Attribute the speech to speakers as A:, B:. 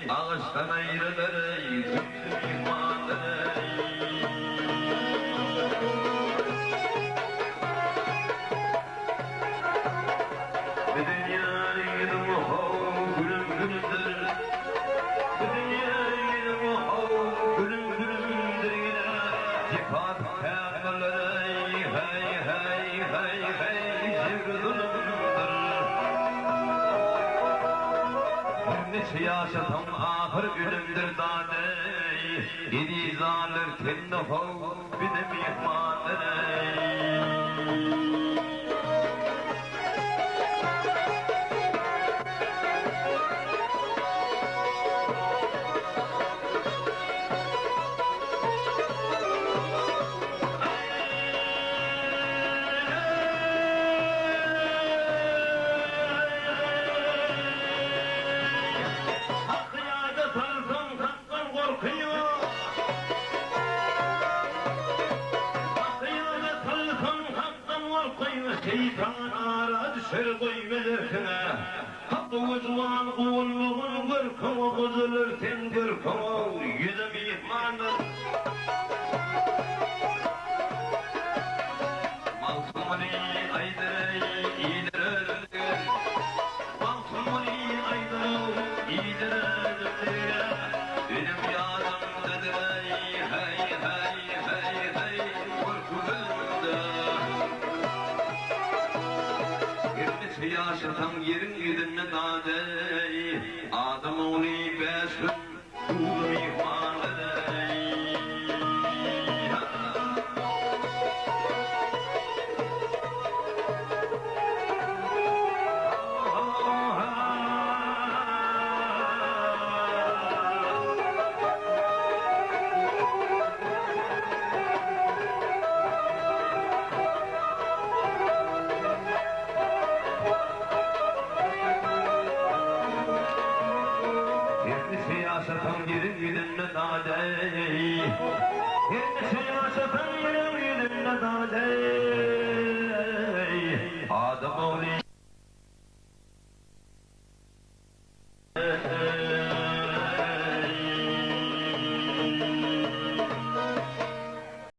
A: Ağaçtan ayrılır tüm imanı. Bu dünyanın o gülüm gülümdür. Bu dünyanın o gülüm gülümdür. Cipat peygamberler hey hey hey hey zirgulumdur. Siyasetim ahır gülümdür dade. Yedi zalır tenne hov benim ihmanım. Şeytan ara düşer koymelerkine. Hakkı uzman kulluğun gırkımı kızılır sen gırkımı yüzüm ihmanır. Malsumuni aydır iyidir. Malsumuni aydır iyidir. Benim yazımdadır hey hey hey hey korkulunda. Siyasetten yerin yüzüne dade. Adam oğlu beşin kulum ihmanı. Siyasetten yerin yüzüne dade. Siyasetten yerin yüzüne dade.